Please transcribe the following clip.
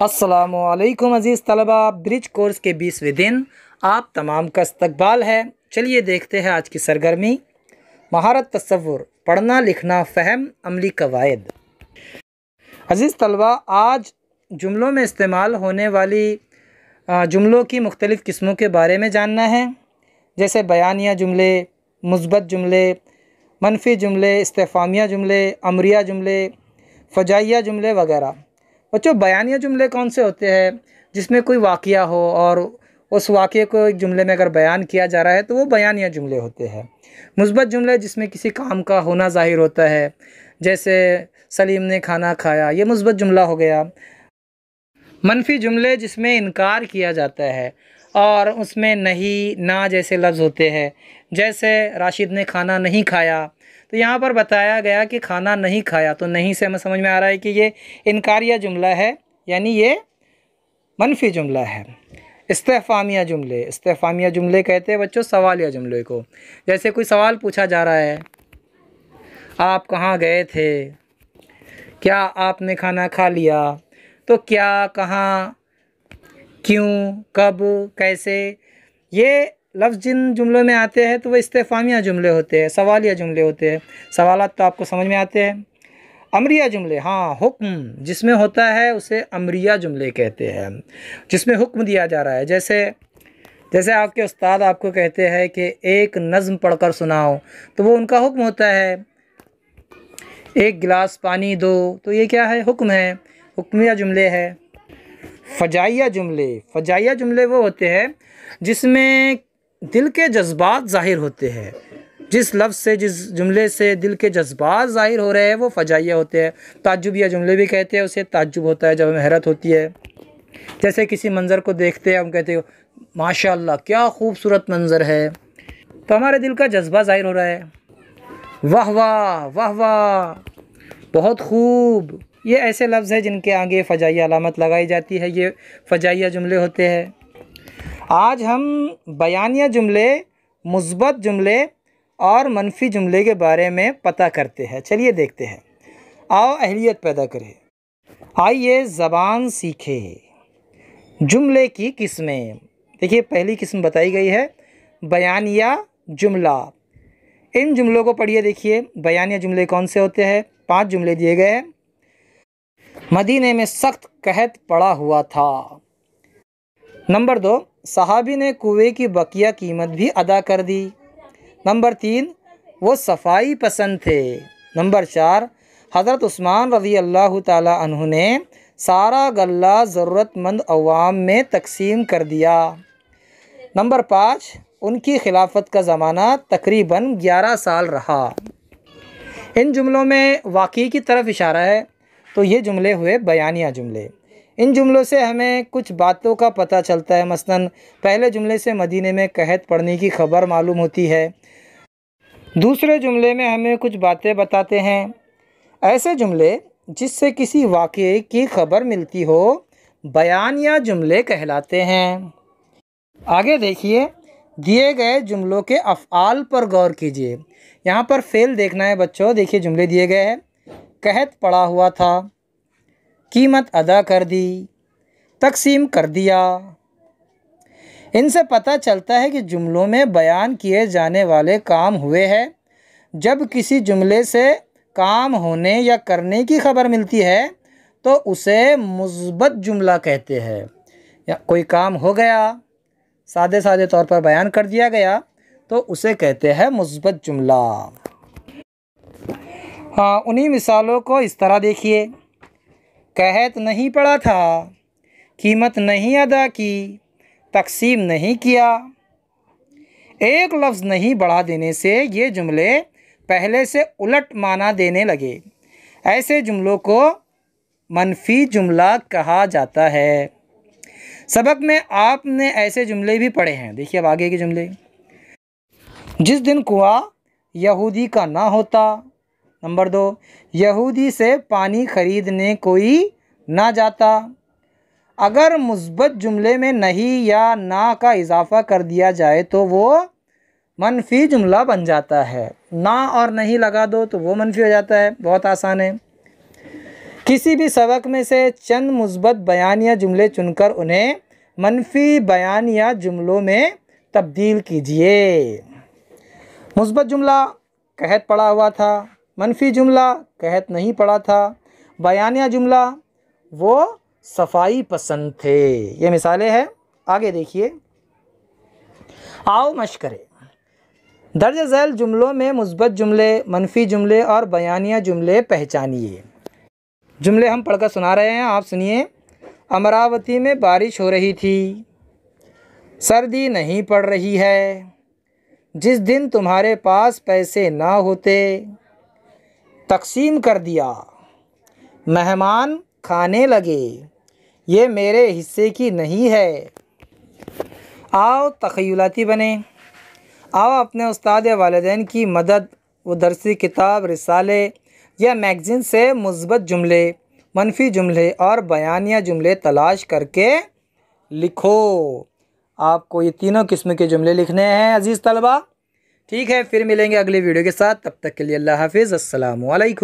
अस्सलामुअलैकुम अज़ीज़ तलबा, bridge course के 20वें दिन आप तमाम का इस्तकबाल है। चलिए देखते हैं आज की सरगर्मी। महारत तसव्वुर, पढ़ना लिखना फ़हम, अमली कवायद। अज़ीज़ तलबा, आज जुमलों में इस्तेमाल होने वाली जुमलों की मुख्तलिफ़ किस्मों के बारे में जानना है, जैसे बयानिया जुमले, मुस्बत जुमले, मनफी जुमले, इस्तिफ़ामिया जुमले, अमरिया जुमले, फ़जाइया जुमले वगैरह। बच्चों, बयानिया जुमले कौन से होते हैं? जिसमें कोई वाक़या हो और उस वाक़ये को एक जुमले में अगर बयान किया जा रहा है तो वो बयानिया जुमले होते हैं। मुस्बत जुमले जिसमें किसी काम का होना ज़ाहिर होता है, जैसे सलीम ने खाना खाया, ये मुस्बत जुमला हो गया। मनफी जुमले जिसमें इनकार किया जाता है और उसमें नहीं, ना जैसे लफ्ज़ होते हैं, जैसे राशिद ने खाना नहीं खाया, तो यहाँ पर बताया गया कि खाना नहीं खाया, तो नहीं से हमें समझ में आ रहा है कि ये इनकारिया जुमला है, यानी ये मनफी जुमला है। इस्तिफ़ामिया जुमले कहते हैं बच्चों सवालिया जुमले को। जैसे कोई सवाल पूछा जा रहा है, आप कहाँ गए थे, क्या आपने खाना खा लिया, तो क्या, कहाँ, क्यों, कब, कैसे, ये लफ्ज़ जिन जुमलों में आते हैं तो वो इस्तिफ़ामिया जुमले होते हैं, सवालिया जुमले होते हैं। सवालात तो आपको समझ में आते हैं। अमरिया जुमले, हाँ, हुक्म जिसमें होता है उसे अमरिया जुमले कहते हैं, जिसमें हुक्म दिया जा रहा है। जैसे आपके उस्ताद आपको कहते हैं कि एक नज़्म पढ़कर सुनाओ, तो वो उनका हुक्म होता है। एक गिलास पानी दो, तो ये क्या है? हुक्म है, हुक्मिया जुमले है। फ़जाइया जुमले वो होते हैं जिसमें दिल के जज्बात ज़ाहिर होते हैं। जिस लफ्ज़ से, जिस जुमले से दिल के जज्बात ज़ाहिर हो रहे हैं वो फ़जाइया होते हैं। ताज्जुबिया जुमले भी कहते हैं, उसे ताज्जुब होता है जब हमें हैरत होती है। जैसे किसी मंज़र को देखते हैं, हम कहते हो माशाअल्लाह क्या खूबसूरत मंज़र है, तो हमारे दिल का जज्बा ज़ाहिर हो रहा है। वाह वाह, वाह वाह, बहुत खूब, ये ऐसे लफ्ज़ हैं जिनके आगे फ़जाइया अलामत लगाई जाती है, ये फ़जाइया जुमले होते हैं। आज हम बयानिया जुमले, मुस्बत जुमले और मनफी जुमले के बारे में पता करते हैं। चलिए देखते हैं। आओ अहलियत पैदा करें, आइए ज़बान सीखें। जुमले की किस्में, देखिए पहली किस्म बताई गई है बयानिया जुमला। इन जुमलों को पढ़िए। देखिए बयानिया जुमले कौन से होते हैं? 5 जुमले दिए गए हैं। मदीने में सख्त कहत पड़ा हुआ था। नंबर 2, सहाबी ने कुएं की बकिया कीमत भी अदा कर दी। नंबर 3, वो सफाई पसंद थे। नंबर 4, हज़रत उस्मान रज़ी अल्लाह ताला अन्हु ने सारा गल्ला ज़रूरतमंद अवाम में तकसीम कर दिया। नंबर 5, उनकी खिलाफत का ज़माना तकरीबन 11 साल रहा। इन जुमलों में वाक़ई की तरफ इशारा है, तो ये जुमले हुए बयानिया जुमले। इन जुमलों से हमें कुछ बातों का पता चलता है। मसलन पहले जुमले से मदीने में कहत पड़ने की खबर मालूम होती है। दूसरे जुमले में हमें कुछ बातें बताते हैं। ऐसे जुमले जिससे किसी वाक़ये की खबर मिलती हो बयानिया जुमले कहलाते हैं। आगे देखिए, दिए गए जुमलों के अफ़आल पर गौर कीजिए। यहाँ पर फ़ेल देखना है बच्चों। देखिए जुमले दिए गए हैं, कहत पड़ा हुआ था, कीमत अदा कर दी, तकसीम कर दिया। इनसे पता चलता है कि जुमलों में बयान किए जाने वाले काम हुए हैं। जब किसी जुमले से काम होने या करने की खबर मिलती है तो उसे मुस्बत जुमला कहते हैं। या कोई काम हो गया, सादे तौर पर बयान कर दिया गया, तो उसे कहते हैं मुस्बत जुमला। हाँ, उन्हीं मिसालों को इस तरह देखिए। कहत नहीं पड़ा था, कीमत नहीं अदा की, तकसीम नहीं किया। एक लफ्ज़ नहीं बढ़ा देने से ये जुमले पहले से उलट माना देने लगे। ऐसे जुमलों को मनफी जुमला कहा जाता है। सबक में आपने ऐसे जुमले भी पढ़े हैं। देखिए अब आगे के जुमले। जिस दिन कुआं यहूदी का ना होता। नंबर 2, यहूदी से पानी खरीदने कोई ना जाता। अगर मुस्बत जुमले में नहीं या ना का इजाफ़ा कर दिया जाए तो वो मनफी जुमला बन जाता है। ना और नहीं लगा दो तो वो मनफी हो जाता है। बहुत आसान है। किसी भी सबक में से चंद मुस्बत बयान या जुमले चुनकर उन्हें मनफी बयान या जुमलों में तब्दील कीजिए। मुस्बत जुमला कहत पड़ा हुआ था, मनफी जुमला कहत नहीं पड़ा था, बयानिया जुमला वो सफाई पसंद थे। ये मिसालें हैं, आगे देखिए। आओ मश्क करें। दर्ज झैल जुमलों में मुस्बत जुमले, मनफी जुमले और बयानिया जुमले पहचानिए। जुमले हम पढ़कर सुना रहे हैं, आप सुनिए। अमरावती में बारिश हो रही थी, सर्दी नहीं पड़ रही है, जिस दिन तुम्हारे पास पैसे ना होते तकसीम कर दिया, मेहमान खाने लगे, ये मेरे हिस्से की नहीं है। आओ तख़य्युलाती बने। आओ अपने उस्ताद या वालिदैन की मदद व दरसी किताब, रिसाले या मैगज़ीन से मुस्बत जुमले, मनफी जुमले और बयानिया जुमले तलाश करके लिखो। आपको ये तीनों किस्म के जुमले लिखने हैं अज़ीज़ तलबा। ठीक है, फिर मिलेंगे अगले वीडियो के साथ। तब तक के लिए अल्लाह हाफ़िज़, अस्सलामु अलैकुम।